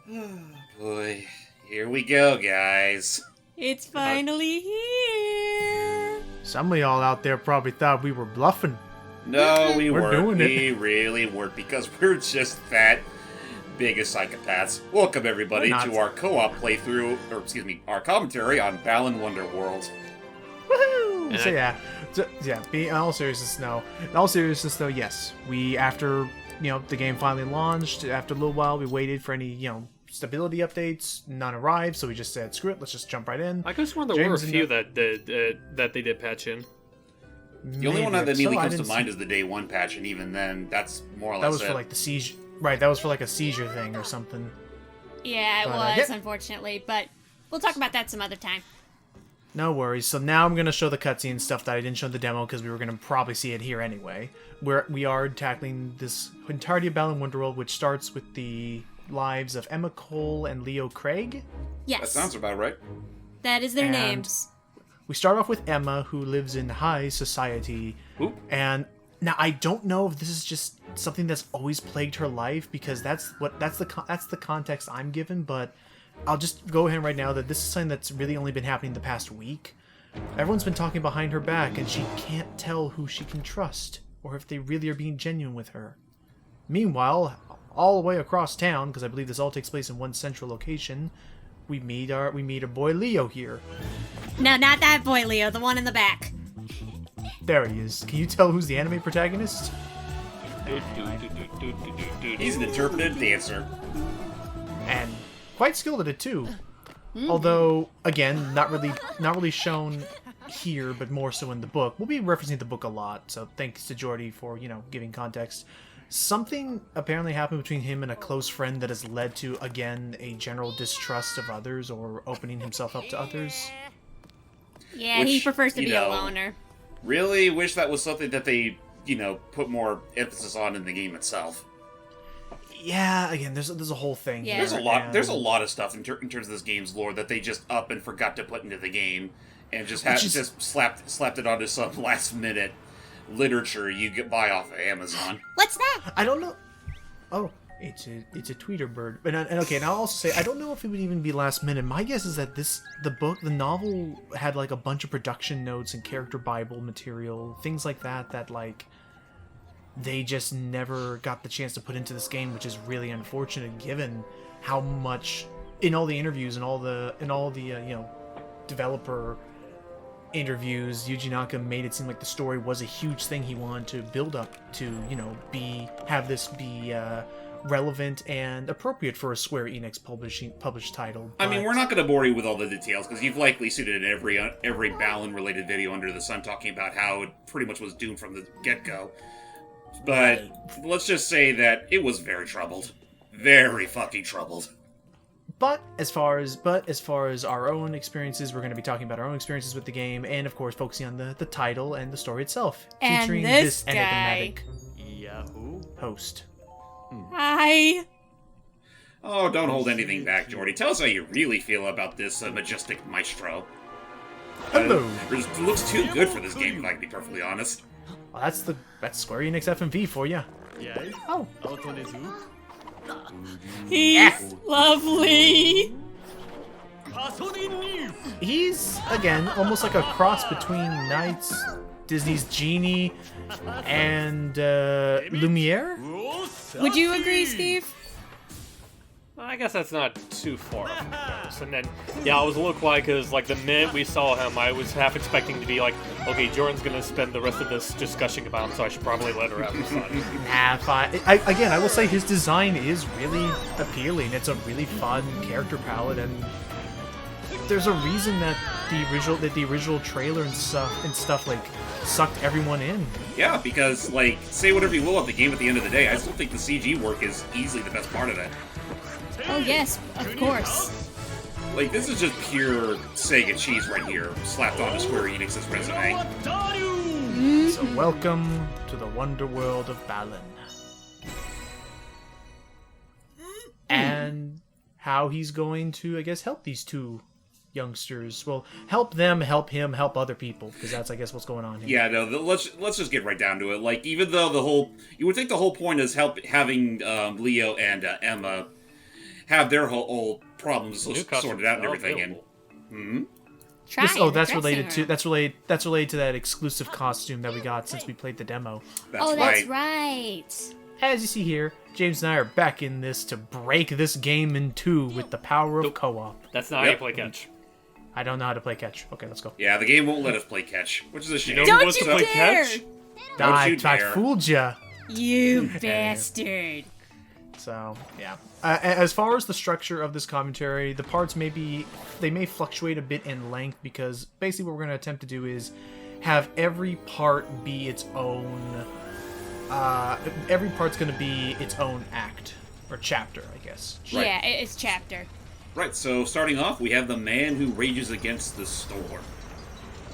Oh boy, here we go, guys. It's finally here. Some of y'all out there probably thought we were bluffing. No, we We're weren't. doing it. We really weren't, because we're just that big as psychopaths. Welcome, everybody, We're not. to our co-op playthrough, or excuse me, our commentary on Balan Wonderworld. Woohoo! And So in all seriousness, no. In all seriousness, though, yes. We, after, the game finally launched, after a little while, we waited for any, stability updates. None arrived, so we just said, screw it, let's just jump right in. I guess one there were a few that they did patch in. The only one that immediately I comes to didn't mind is the day one patch, and even then, that's more or less That was it. for, like, the siege. Right, that was for, like, a seizure thing or something. Yeah, it But, was, yeah. unfortunately, but we'll talk about that some other time. No worries. So now I'm going to show the cutscene stuff that I didn't show in the demo because we were going to probably see it here anyway. We are tackling this entirety of Balan Wonderworld, which starts with the lives of Emma Cole and Leo Craig. Yes. That sounds about right. That is their And- names. We start off with Emma, who lives in high society. Oop. And now I don't know if this is just something that's always plagued her life, because that's the context I'm given, but I'll just go ahead right now that this is something that's really only been happening the past week. Everyone's been talking behind her back, and she can't tell who she can trust, or if they really are being genuine with her. Meanwhile, all the way across town, because I believe this all takes place in one central location, we meet our boy Leo here. No, not that boy, Leo, the one in the back. There he is. Can you tell who's the anime protagonist? He's an interpretive dancer. And quite skilled at it too. Although, again, not really shown here, but more so in the book. We'll be referencing the book a lot, so thanks to Jordy for, giving context. Something apparently happened between him and a close friend that has led to, again, a general distrust of others or opening himself up to others. Yeah, Which, he prefers to you be know, a loner. Really wish that was something that they, put more emphasis on in the game itself. Yeah, again, there's a whole thing. Yeah. here, There's a and- lot of stuff in terms of this game's lore that they just up and forgot to put into the game, and just Which is- just slapped it onto some last minute literature you get buy off of Amazon. What's that? I don't know. Oh, it's a tweeter bird. And okay, and I'll also say I don't know if it would even be last minute. My guess is that the novel had like a bunch of production notes and character Bible material, things like that like they just never got the chance to put into this game, which is really unfortunate given how much in all the interviews and all the developer interviews, Yuji Naka made it seem like the story was a huge thing he wanted to build up to, have this be relevant and appropriate for a Square Enix published title. I mean, but- we're not going to bore you with all the details, because you've likely seen it in every Balan-related video under the sun talking about how it pretty much was doomed from the get-go. But let's just say that it was very troubled. Very fucking troubled. But as far as our own experiences, we're going to be talking about our own experiences with the game, and of course focusing on the title and the story itself, And featuring this this guy. enigmatic Yahoo! host. Hi. Oh, don't hold anything back, Jordy. Tell us how you really feel about this majestic maestro. Hello. It looks too good for this game, if I can be perfectly honest. Well, that's Square Enix FMV for you. Yes. Oh, He's lovely. he's again almost like a cross between Knights, Disney's Genie, and Lumiere. Would you agree, Steve? I guess that's not too far from the And then, yeah, I was a little quiet because, like, the minute we saw him, I was half expecting to be like, okay, Jordan's gonna spend the rest of this just gushing about him, so I should probably let her have the fun. Nah, fine. I will say his design is really appealing. It's a really fun character palette, and there's a reason that the original trailer and stuff like sucked everyone in. Yeah, because, like, say whatever you will of the game at the end of the day, I still think the CG work is easily the best part of it. Oh, yes, of course. Like, this is just pure Sega cheese right here, slapped onto Square Enix's resume. So welcome to the Wonderworld of Balan. And how he's going to, I guess, help these two youngsters. Well, help them, help him, help other people, because that's, I guess, what's going on here. Yeah, no, let's just get right down to it. Like, even though you would think the whole point is having Leo and Emma have their whole problems New customers sorted out and are everything. available. Try it, that's dressing related room. to that's related to that exclusive costume that we got since we played the demo. That's Oh, right. that's right. As you see here, James and I are back in this to break this game in two with the power of Nope. co-op. That's not how you play catch. I don't know how to play catch. Okay, let's go. Yeah, the game won't let us play catch, which is a shame. know who Don't wants you to play dare! catch? Don't I you dare. fooled ya. You bastard. So yeah. As far as the structure of this commentary, the parts may fluctuate a bit in length because basically what we're going to attempt to do is have every part be its own. Every part's going to be its own act or chapter, I guess. Right. Yeah, it's chapter. Right, so starting off, we have the man who rages against the storm.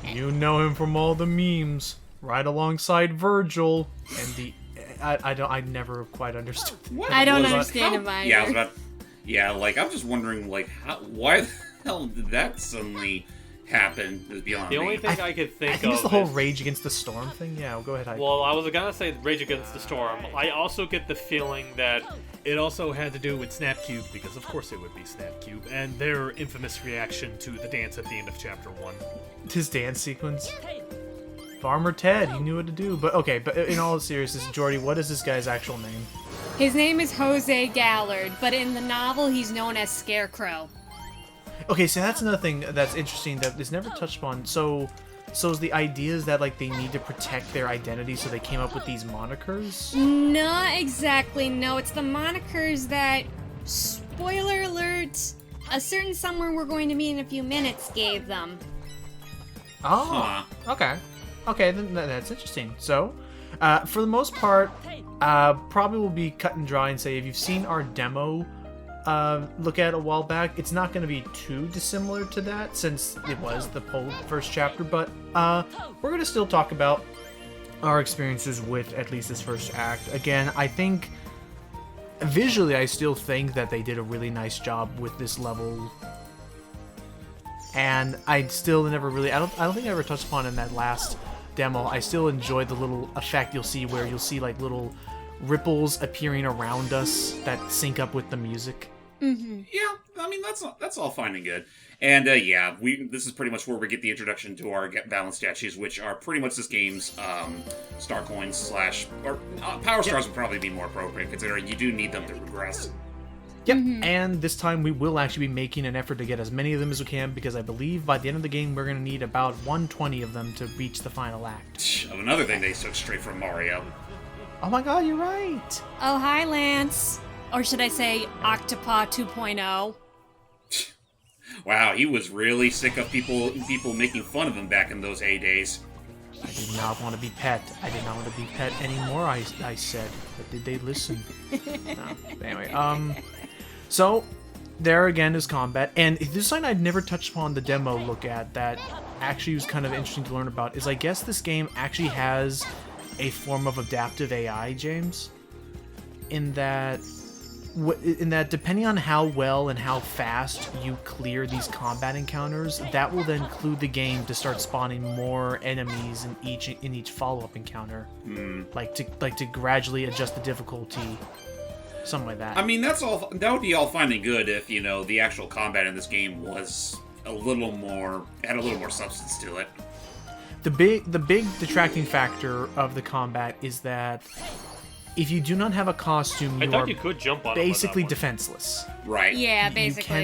You know him from all the memes, right alongside Virgil and the. I never quite understood. What I don't was that? understand him either. Yeah, I was about. Yeah, like I'm just wondering, like, why the hell did that suddenly happen? Is beyond The me. only thing I could think I think of it's the whole is- Rage Against the Storm thing. Yeah, well, go ahead. Well, I was gonna say Rage Against the Storm. I also get the feeling that it also had to do with Snapcube, because of course it would be Snapcube, and their infamous reaction to the dance at the end of Chapter 1. His dance sequence. Farmer Ted, he knew what to do. But okay, but in all seriousness, Jordy, what is this guy's actual name? His name is Jose Gallard, but in the novel he's known as Scarecrow. Okay, so that's another thing that's interesting that is never touched upon. So is the idea is that like they need to protect their identity, so they came up with these monikers? Not exactly, no. It's the monikers that, spoiler alert, a certain someone we're going to meet in a few minutes gave them. Oh, okay. Okay, then that's interesting. So, for the most part, probably will be cut and dry and say if you've seen our demo look at a while back, it's not going to be too dissimilar to that since it was the first chapter, but we're going to still talk about our experiences with at least this first act. Again, I think visually I still think that they did a really nice job with this level. And I still never really I don't think I ever touched upon in that last demo. I still enjoyed the little effect you'll see where you'll see like little ripples appearing around us that sync up with the music. Yeah, I mean that's all fine and good. And yeah, this is pretty much where we get the introduction to our Balan statues, which are pretty much this game's star coins / or power stars would probably be more appropriate considering you do need them to progress. Yep, and this time we will actually be making an effort to get as many of them as we can because I believe by the end of the game we're going to need about 120 of them to reach the final act. Another thing they took straight from Mario. Oh my god, you're right! Oh, hi, Lance. Or should I say Octopaw 2.0? Wow, he was really sick of people making fun of him back in those heydays. I did not want to be pet. I did not want to be pet anymore, I said. But did they listen? No. Anyway, so there again is combat. And this is something I'd never touched upon the demo look at that actually was kind of interesting to learn about, is I guess this game actually has a form of adaptive AI, James. In that depending on how well and how fast you clear these combat encounters, that will then clue the game to start spawning more enemies in each follow-up encounter. Like to gradually adjust the difficulty, something like that. I mean, that would be all fine and good if the actual combat in this game was had a little more substance to it. The big detracting factor of the combat is that if you do not have a costume, I you thought are you could jump on it with basically that one. defenseless. Right. Yeah, basically.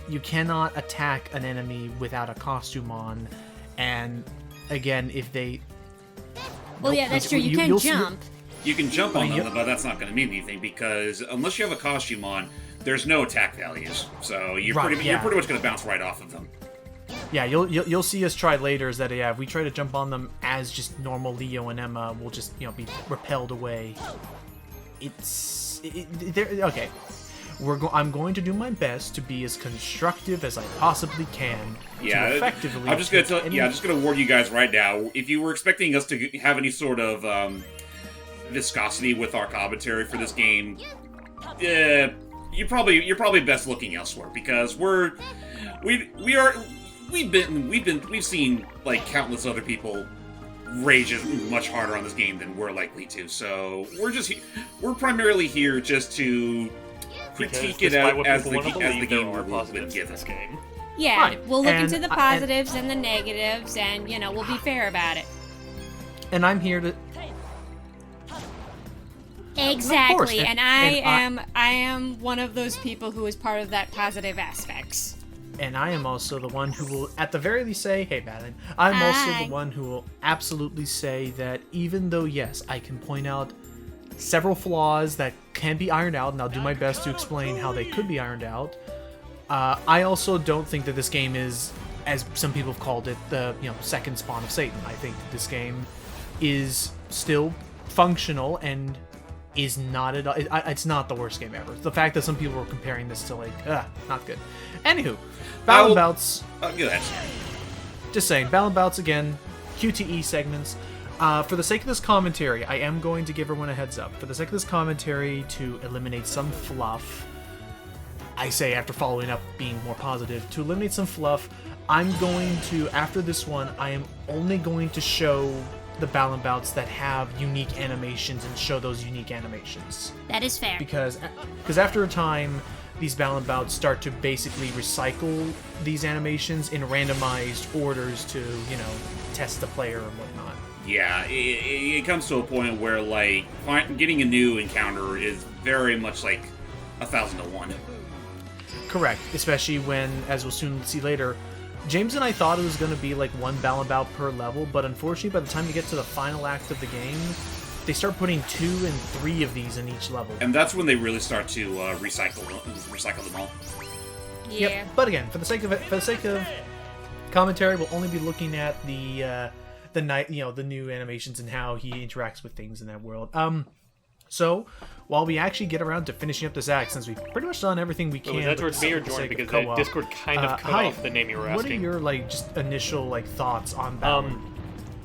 You cannot attack an enemy without a costume on, and again, if they Well, yeah, that's true. You can you'll see- jump. You can jump on Yep. them, but that's not going to mean anything because unless you have a costume on, there's no attack values. So you're Right, pretty yeah. much going to bounce right off of them. Yeah, you'll see us try later. Is that if we try to jump on them as just normal Leo and Emma, we'll just be repelled away. Okay. I'm going to do my best to be as constructive as I possibly can. Yeah, to effectively. I'm just going take to any- I'm just going to warn you guys right now. If you were expecting us to have any sort of viscosity with our commentary for this game, you're probably best looking elsewhere because we've seen like countless other people rage much harder on this game than we're likely to. So we're primarily here just to critique because it despite out what as people the want to believe, there game are rules would positives in give this it. game. Yeah, Right. we'll look And into the positives and the negatives, and we'll be fair about it. And I'm here to. Exactly, and I am one of those people who is part of that positive aspects. And I am also the one who will, at the very least, say, hey, Balan. I'm also the one who will absolutely say that even though, yes, I can point out several flaws that can be ironed out, and I'll do my best to explain how they could be ironed out, I also don't think that this game is, as some people have called it, the second spawn of Satan. I think that this game is still functional and is not at all. It's not the worst game ever. The fact that some people were comparing this to not good. Anywho, Balan Bouts. Go ahead. Just saying, Balan Bouts again, QTE segments. For the sake of this commentary, I am going to give everyone a heads up. For the sake of this commentary, to eliminate some fluff, I say after following up being more positive, to eliminate some fluff, I'm going to, after this one, I am only going to show the Balan Bouts that have unique animations and show those unique animations. That is fair. Because after a time, these Balan Bouts start to basically recycle these animations in randomized orders to, test the player and whatnot. Yeah, it comes to a point where, like, getting a new encounter is very much like 1,000 to 1. Correct, especially when, as we'll soon see later, James and I thought it was going to be like one Balan Bout per level, but unfortunately by the time you get to the final act of the game, they start putting 2 and 3 of these in each level. And that's when they really start to recycle them all. Yeah. Yep. But again, for the sake of commentary, we'll only be looking at the new animations and how he interacts with things in that world. So, while we actually get around to finishing up this act, since we've pretty much done everything we can... Was that towards me or Jordan? Because the Discord kind of cut off the name you were asking. What are your, just initial, thoughts on Balan?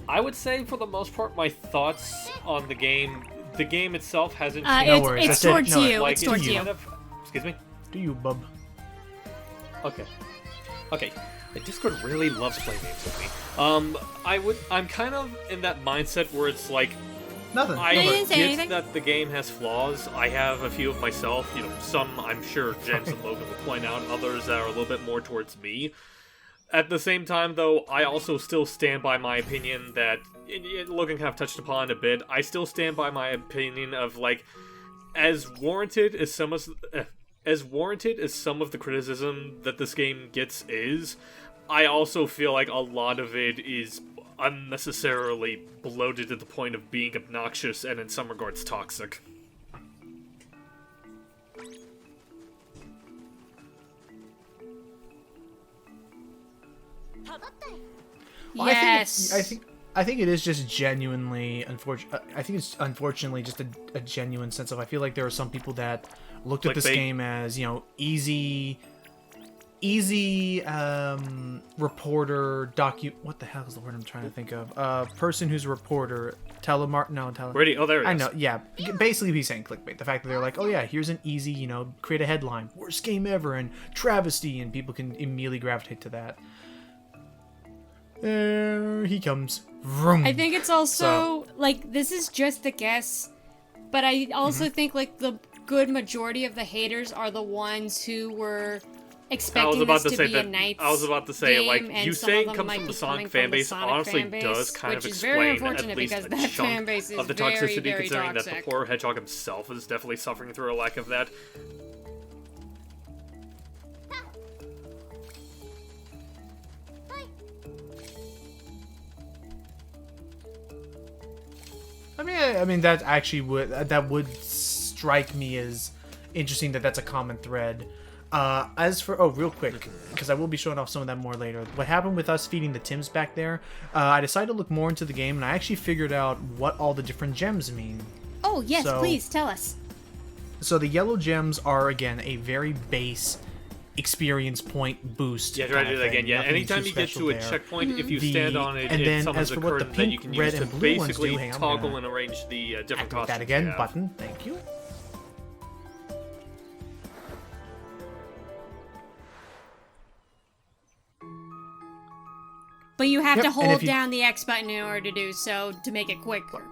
I would say, for the most part, my thoughts on the game itself hasn't No changed. worries. It's towards you. Like, It's towards you. Excuse me? Do you, bub? Okay. The Discord really loves playing games with me. I'm kind of in that mindset where it's like, Nothing. I didn't say get anything. that the game has flaws. I have a few of myself. Some I'm sure James and Logan will point out. Others that are a little bit more towards me. At the same time, though, I also still stand by my opinion that Logan kind of touched upon a bit. I still stand by my opinion of as warranted as some of the criticism that this game gets is. I also feel like a lot of it is unnecessarily bloated to the point of being obnoxious and in some regards toxic. Well, Yes. I think it is just genuinely unfortunate. I think it's unfortunately just a genuine sense of. I feel like there are some people that looked at this game as easy reporter what the hell is the word I'm trying to think of? Person who's a reporter, Ready? Oh, there it is. I know, yeah. Basically, he's saying clickbait. The fact that they're like, oh yeah, here's an easy, create a headline, worst game ever, and travesty, and people can immediately gravitate to that. There he comes. Vroom. I think it's also this is just a guess, but I also think the good majority of the haters are the ones who were expecting this to be a Knights I was about to say, game, and you some saying of comes them from the might be Sonic coming fan from the base Sonic honestly fan base, does kind of which is very explain unfortunate at least because a that chunk fan base is of the very, toxicity, very considering that the toxic. poor Hedgehog himself is definitely suffering through a lack of that. I mean that actually would strike me as interesting that that's a common thread. As for real quick, because I will be showing off some of that more later. What happened with us feeding the Tims back there? I decided to look more into the game, and I actually figured out what all the different gems mean. Oh yes, So- please tell us. So the yellow gems are again a very base experience point boost. Yeah, try to kind do of that again. thing. Yeah, Nothing anytime too you get special to a there. checkpoint, if you stand on it, and it then summons as a for what the curtain that you pink, can red, use to and blue ones basically do, hang on, I'm toggle gonna and arrange the different activate costumes. that again. you have. Button. Thank you. But you have Yep, to and hold if you- down the X button in order to do so to make it quicker.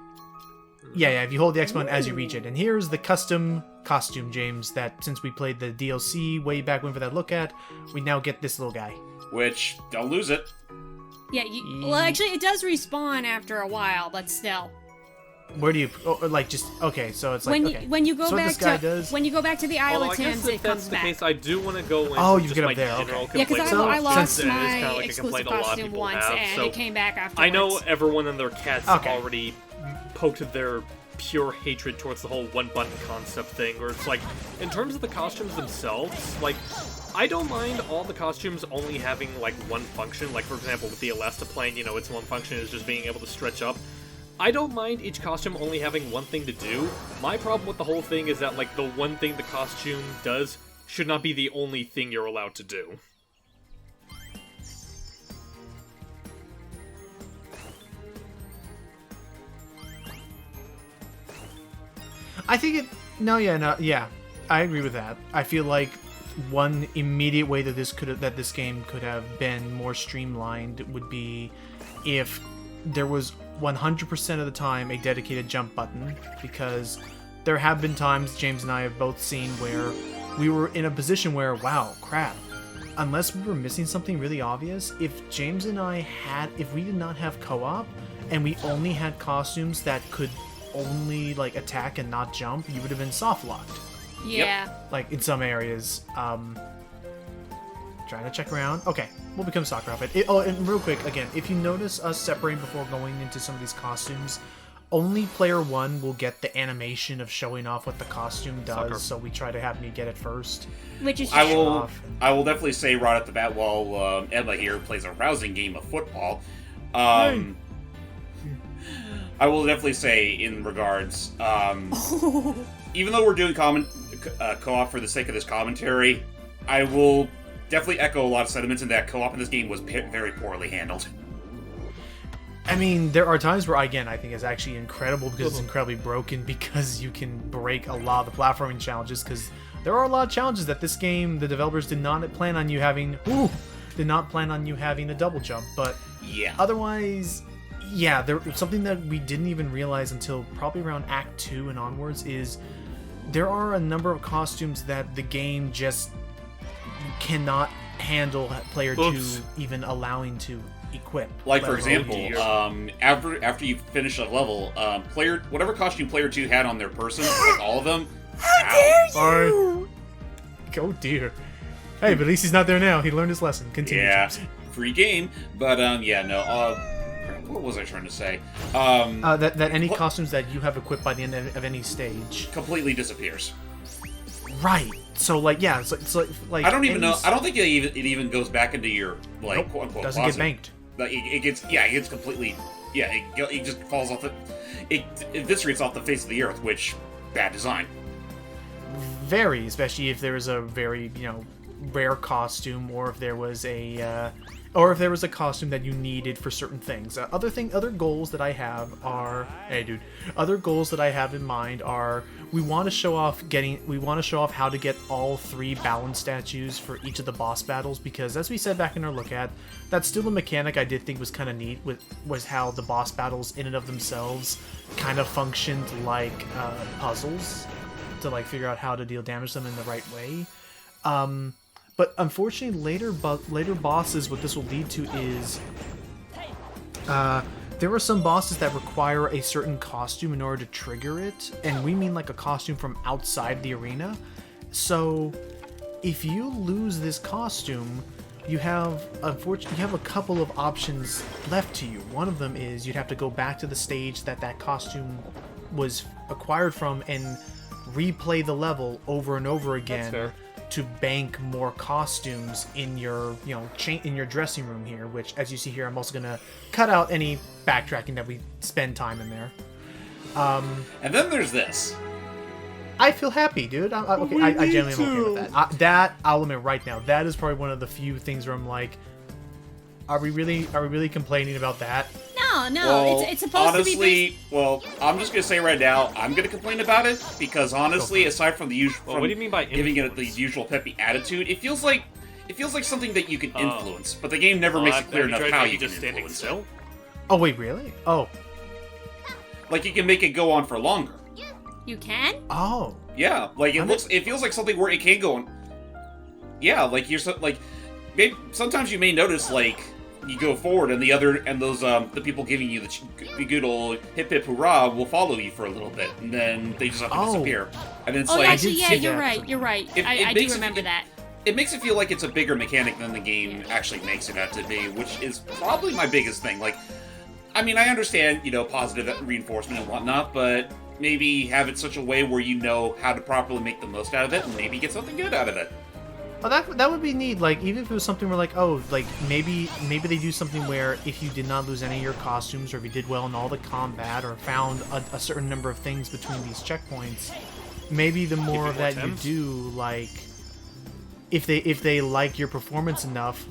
Yeah, if you hold the X button as you reach it. And here's the custom costume, James, that since we played the DLC way back when for that look at, we now get this little guy. Which, don't lose it. Yeah, well, actually, it does respawn after a while, but still. Where do you, okay, so it's like, when you go so back to when you go back to the Isle of Tims, it comes back. Case, I do want to go into you just get my up there, general okay. Yeah, complaints. because I lost Since it is my kinda like a exclusive complaint a lot of costume people once, have, and so it came back afterwards. I know everyone and their cats have Okay. already poked their pure hatred towards the whole one-button concept thing, where it's like, in terms of the costumes themselves, like, I don't mind all the costumes only having, like, one function. Like, for example, with the Elastoplane, its one function is just being able to stretch up. I don't mind each costume only having one thing to do. My problem with the whole thing is that, like, the one thing the costume does should not be the only thing you're allowed to do. I think I agree with that. I feel like one immediate way that this game could have been more streamlined would be if there was 100% of the time a dedicated jump button, because there have been times James and I have both seen where we were in a position where, wow, crap, unless we were missing something really obvious, if James and I if we did not have co-op and we only had costumes that could only like attack and not jump, you would have been soft locked. Yeah. Like in some areas. Trying to check around. Okay, we'll become soccer outfit. And real quick, again, if you notice us separating before going into some of these costumes, only player 1 will get the animation of showing off what the costume does, Sucker. so we try to have me get it first. Which is I will definitely say right at the bat, while Emma here plays a rousing game of football, I will definitely say in regards, even though we're doing co-op for the sake of this commentary, I will definitely echo a lot of sentiments in that co-op in this game was very poorly handled. I mean, there are times where, again, I think it's actually incredible because it's incredibly broken, because you can break a lot of the platforming challenges, because there are a lot of challenges that this game, the developers did not plan on you having a double jump, but Yeah. otherwise, yeah, something that we didn't even realize until probably around Act 2 and onwards is there are a number of costumes that the game just cannot handle player 2 even allowing to equip. Like, for example, after you finish a level, whatever costume player 2 had on their person, like all of them, Oh dear. Hey, but at least he's not there now. He learned his lesson. Continue. yeah, James. free game. But what was I trying to say? That any costumes that you have equipped by the end of any stage Completely disappears. Right. So like, yeah, it's like I don't even know. I don't think it even goes back into your Nope, quote unquote doesn't closet. get banked. Like, it gets completely. Yeah, it just falls off it eviscerates off the face of the earth, which bad design. Very, especially if there was a very rare costume, or if there was a costume that you needed for certain things. Other goals that I have are, other goals that I have in mind are, we want to show off how to get all 3 Balan statues for each of the boss battles, because as we said back in our look at, that's still a mechanic I did think was kind of neat, was how the boss battles in and of themselves kind of functioned like puzzles to like figure out how to deal damage to them in the right way. But unfortunately, later bosses, what this will lead to is there are some bosses that require a certain costume in order to trigger it, and we mean like a costume from outside the arena. So if you lose this costume, you have a couple of options left to you. One of them is you'd have to go back to the stage that costume was acquired from and replay the level over and over again to bank more costumes in your in your dressing room here, which, as you see here, I'm also gonna cut out any backtracking that we spend time in there. And then there's this. I feel happy, dude. I genuinely am okay with that. That I'll admit right now, that is probably one of the few things where I'm like, are we really complaining about that? No, Well, it's supposed to be based... well, I'm just gonna say right now, I'm gonna complain about it because honestly, aside from the usual, what do you mean by giving it the usual peppy attitude, it feels like something that you can influence, but the game never makes it clear enough how you can just standing influence still. it. Oh wait, really? Oh, Like, you can make it go on for longer. You can? Oh. Yeah, like, it feels like something where it can go on. Yeah, like, maybe, sometimes you may notice, like, you go forward and the people giving you the good old hip hip hurrah will follow you for a little bit, and then they just have to disappear. And then it's like... actually, yeah, you're right. I do remember that. It makes it feel like it's a bigger mechanic than the game actually makes it out to be, which is probably my biggest thing. Like, I mean, I understand, positive reinforcement and whatnot, but maybe have it such a way where you know how to properly make the most out of it, and maybe get something good out of it. Oh, that would be neat. Like, even if it was something where, like, oh, like, maybe they do something where if you did not lose any of your costumes, or if you did well in all the combat, or found a certain number of things between these checkpoints, maybe the more of that you do, like, if they like your performance enough,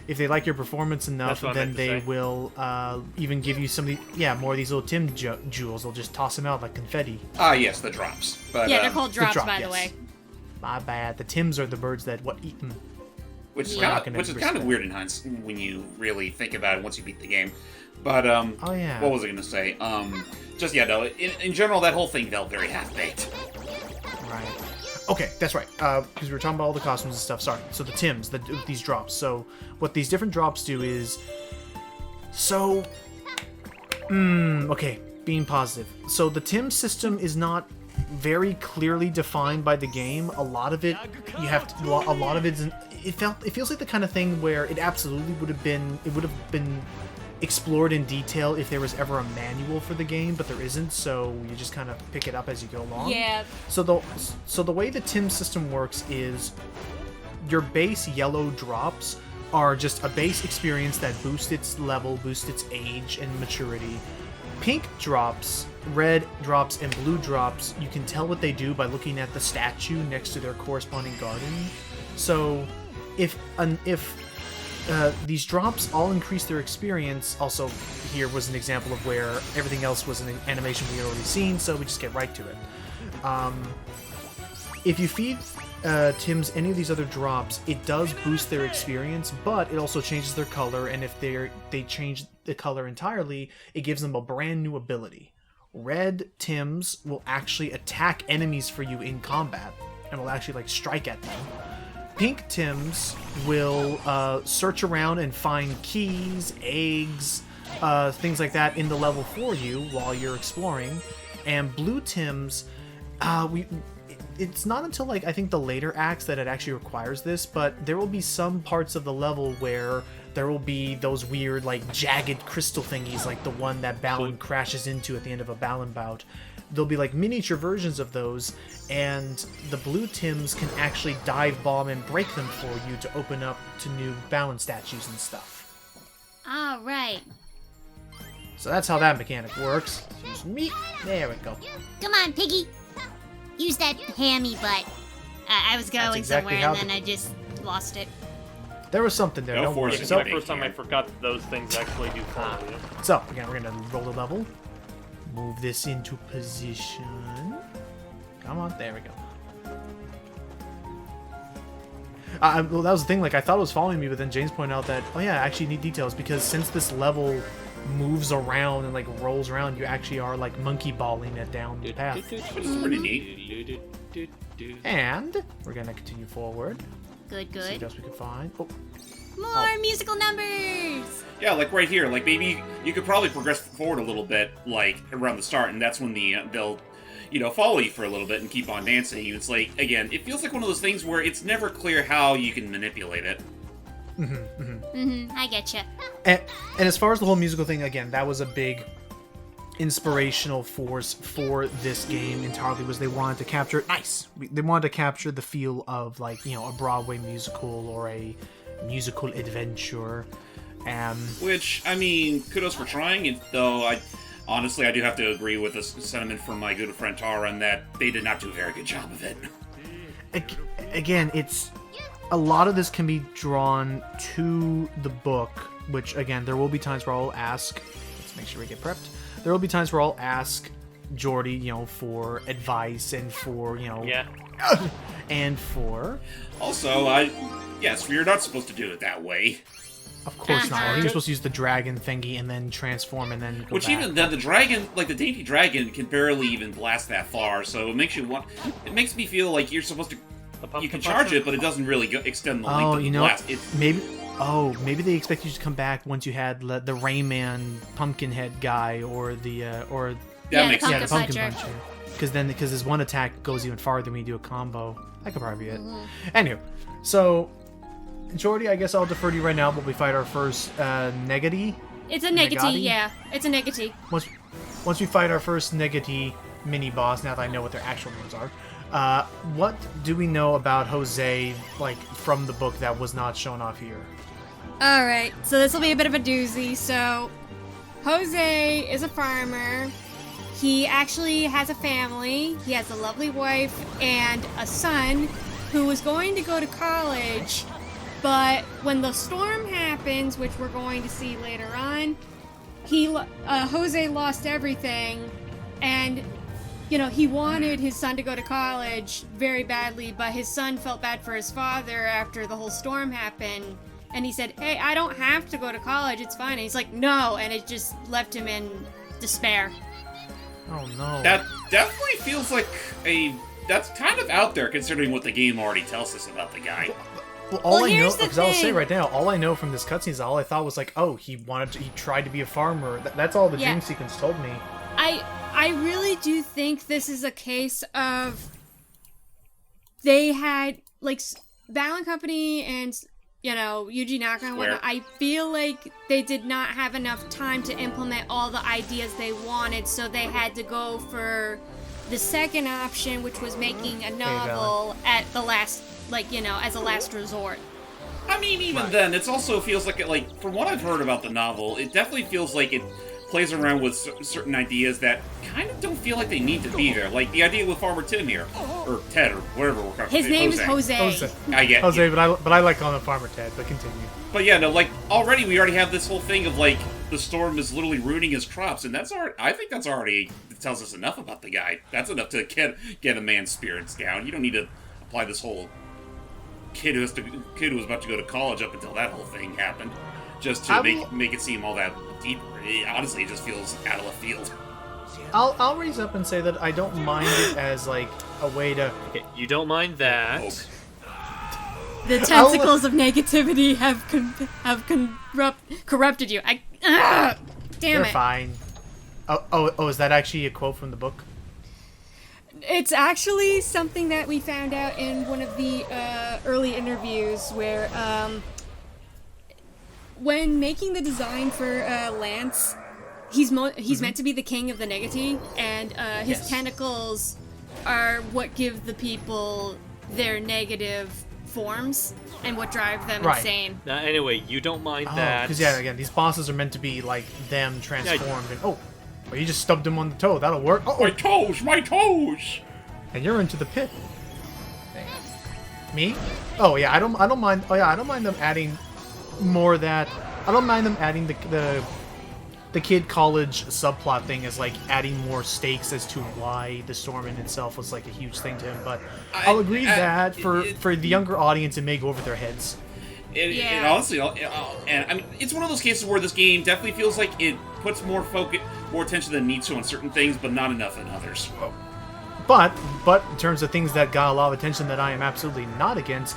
if they like your performance enough, then they will even give you more of these little Tim jewels. They'll just toss them out like confetti. Ah, yes, the drops. But, yeah, they're called drops, by the way. My bad. The Tims are the birds that eat them. Which is kind of weird in hindsight when you really think about it once you beat the game. But oh yeah. What was I gonna say? In general, that whole thing felt very half-baked. Right. Okay, that's right. Because we were talking about all the costumes and stuff. Sorry. So the Tims, these drops. So what these different drops do is, okay, being positive. So the Tim system is not very clearly defined by the game. A lot of it, it feels like the kind of thing where it absolutely would have been explored in detail if there was ever a manual for the game, but there isn't, so you just kind of pick it up as you go along. Yeah. So the way the Tim system works is your base yellow drops are just a base experience that boosts its level, boosts its age and maturity. Pink drops, red drops, and blue drops, you can tell what they do by looking at the statue next to their corresponding garden. So if these drops all increase their experience, also here was an example of where everything else was an animation we had already seen, so we just get right to it. If you feed Tims any of these other drops, it does boost their experience, but it also changes their color, and if they change the color entirely, it gives them a brand new ability. Red Tims will actually attack enemies for you in combat, and will actually strike at them. Pink Tims will search around and find keys, eggs, things like that in the level for you while you're exploring. And blue Tims, it's not until I think the later acts that it actually requires this, but there will be some parts of the level where there will be those weird jagged crystal thingies, like the one that Balan crashes into at the end of a Balan bout. There'll be miniature versions of those, and the blue Tims can actually dive bomb and break them for you to open up to new Balan statues and stuff. All right. So that's how that mechanic works. Use me. There we go. Come on, Piggy. Use that hammy butt. I was going exactly somewhere and then I just lost it. There was something there. Don't worry. It's the first time I forgot that those things actually do follow you. So again, we're gonna roll the level. Move this into position. Come on, there we go. Well, that was the thing. I thought it was following me, but then James pointed out that, oh yeah, I actually need details because since this level moves around and rolls around, you actually are monkey balling it down the path. Which is pretty neat. And we're gonna continue forward. Good. See what else we can find. Oh. More musical numbers. Yeah, right here. Maybe you could probably progress forward a little bit, around the start, and that's when they'll, follow you for a little bit and keep on dancing. It's again, it feels like one of those things where it's never clear how you can manipulate it. I getcha. And as far as the whole musical thing, again, that was a big inspirational force for this game entirely. Was they wanted to capture they wanted to capture the feel of a Broadway musical or a musical adventure. Which, I mean, kudos for trying it, though I do have to agree with the sentiment from my good friend Tara in that they did not do a very good job of it. Again, it's a lot of this can be drawn to the book, which, again, there will be times where I'll ask, let's make sure we get prepped, there will be times where I'll ask Jordy, for advice and for, and for... Also, yes, you're not supposed to do it that way. Of course not. I think you're supposed to use the dragon thingy and then transform and then go Which back. even then, the dragon, like the dainty dragon, can barely even blast that far. So it makes me feel like you're supposed to. You can charge it, but it doesn't really extend the length of the blast. Maybe they expect you to come back once you had the Rayman Pumpkinhead guy or the That makes the sense. pumpkin puncher. Because his one attack goes even farther when you do a combo. That could probably be it. Anyway, so Jordy, I guess I'll defer to you right now, but we fight our first Negati. It's a Negati, yeah. It's a Negati. Once we fight our first Negati mini boss, now that I know what their actual names are, what do we know about Jose, like from the book that was not shown off here? All right, so this will be a bit of a doozy. So, Jose is a farmer. He actually has a family. He has a lovely wife and a son who was going to go to college, but when the storm happens, which we're going to see later on, Jose lost everything, and he wanted his son to go to college very badly, but his son felt bad for his father after the whole storm happened. And he said, "Hey, I don't have to go to college, it's fine." And he's like, "No," and it just left him in despair. Oh no. That definitely feels like that's kind of out there considering what the game already tells us about the guy. Well, here's the because I'll say thing. right now, all I know from this cutscene is all I thought was like, oh, he tried to be a farmer. That's all the Yeah. dream sequence told me. I really do think this is a case of they had Balan Company and Yuji Naka and whatnot. I feel like they did not have enough time to implement all the ideas they wanted, so they had to go for the second option, which was making a novel at the last, as a last resort. I mean, even then, it also feels like from what I've heard about the novel, it definitely feels like it plays around with certain ideas that kind of don't feel like they need to be there. Like the idea with Farmer Tim here, or Ted, or whatever we're calling His name is Jose. I get Jose, yeah. but I like calling him Farmer Ted. But continue. But yeah, no, already we already have this whole thing of the storm is literally ruining his crops, and I think that's already tells us enough about the guy. That's enough to get a man's spirits down. You don't need to apply this whole kid who was about to go to college up until that whole thing happened, just to make it seem all that deeper. Honestly, it just feels out of left field. I'll raise up and say that I don't mind it as a way to. Okay, you don't mind that. Oh. The tentacles of negativity have corrupted you. Damn They're it. fine. Oh, is that actually a quote from the book? It's actually something that we found out in one of the early interviews where when making the design for Lance, he's meant to be the king of the Negati, and his tentacles are what give the people their negative forms and what drive them insane. Now, anyway, you don't mind that. Because again, these bosses are meant to be like them transformed. And you just stubbed him on the toe. That'll work. Oh, My toes! and you're into the pit. Me? Oh yeah, I don't mind. Oh yeah, I don't mind them adding more of that. I don't mind them adding the kid college subplot thing as adding more stakes as to why the storm in itself was a huge thing to him. But I'll agree that for the younger audience, it may go over their heads. It honestly, and I mean, it's one of those cases where this game definitely feels like it puts more attention than it needs to on certain things, but not enough in others. But in terms of things that got a lot of attention that I am absolutely not against,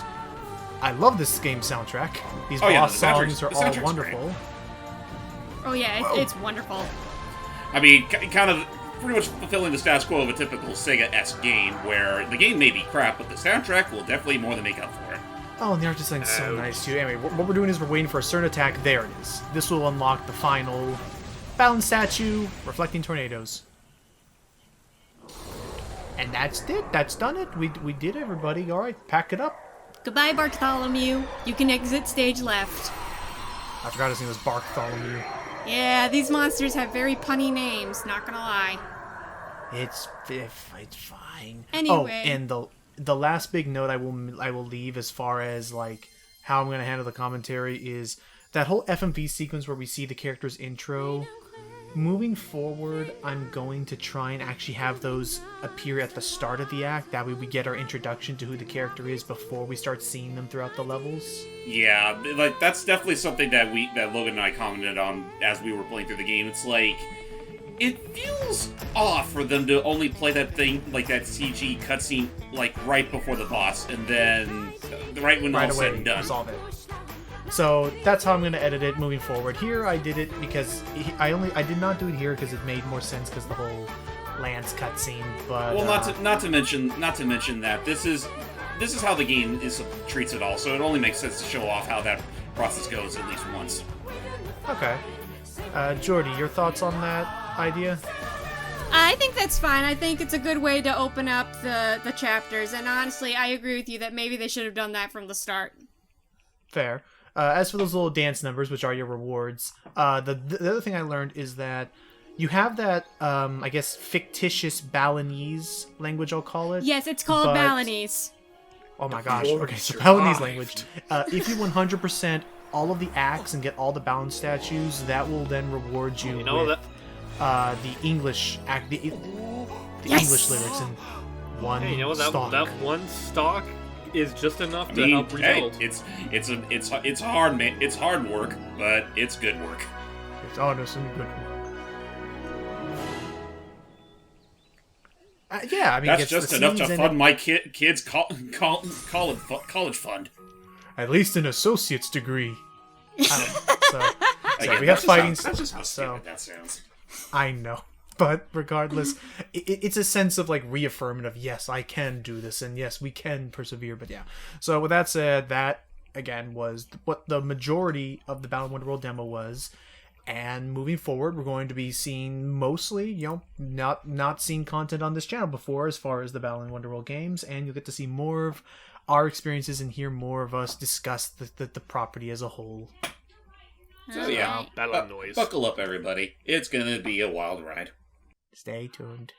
I love this game's soundtrack. These boss songs are all wonderful. Great. Oh yeah, it's wonderful. I mean, kind of pretty much fulfilling the status quo of a typical Sega-esque game, where the game may be crap, but the soundtrack will definitely more than make up for it. Oh, and the art design's so nice too. Anyway, what we're doing is we're waiting for a certain attack. There it is. This will unlock the final Balan statue, reflecting tornadoes. And that's it. That's done it. We did it, everybody. All right, pack it up. Goodbye, Bartholomew. You can exit stage left. I forgot his name was Bartholomew. Yeah, these monsters have very punny names, not gonna lie. It's fine. Anyway. Oh, and the last big note I will leave as far as how I'm gonna handle the commentary is that whole FMV sequence where we see the character's intro. moving forward, I'm going to try and actually have those appear at the start of the act. That way we get our introduction to who the character is before we start seeing them throughout the levels. Yeah, like that's definitely something that Logan and I commented on as we were playing through the game. It's like it feels off for them to only play that thing, like that CG cutscene, like right before the boss, and then right when all's said and done. Resolve it. So that's how I'm going to edit it moving forward. Here I did it because I did not do it here because it made more sense because the whole Lance cutscene. But well, not to mention that this is how the game treats it all. So it only makes sense to show off how that process goes at least once. Okay, Jordy, your thoughts on that idea? I think that's fine. I think it's a good way to open up the chapters, and honestly, I agree with you that maybe they should have done that from the start. Fair. As for those little dance numbers, which are your rewards, the other thing I learned is that you have that, I guess, fictitious Balinese language, I'll call it. Yes, it's called Balinese. Oh my gosh. Okay, so Balinese language. If you 100% all of the acts and get all the Balan statues, that will then reward you with the English act, the English lyrics in one stock. That one stock is just enough to help rebuild. It's hard, man. It's hard work, but it's good work. It's honest and good work. Yeah, I mean, that's just enough to fund my kids' college fund. At least an associate's degree. So Again, we have fighting. That's just how stupid that sounds. I know. But regardless, it's a sense of like reaffirming of yes, I can do this, and yes, we can persevere. But yeah. So with that said, that again was what the majority of the Balan Wonderworld demo was. And moving forward, we're going to be seeing mostly, not seeing content on this channel before as far as the Balan Wonderworld games, and you'll get to see more of our experiences and hear more of us discuss the property as a whole. So yeah, Balan noise. Buckle up, everybody. It's gonna be a wild ride. Stay tuned.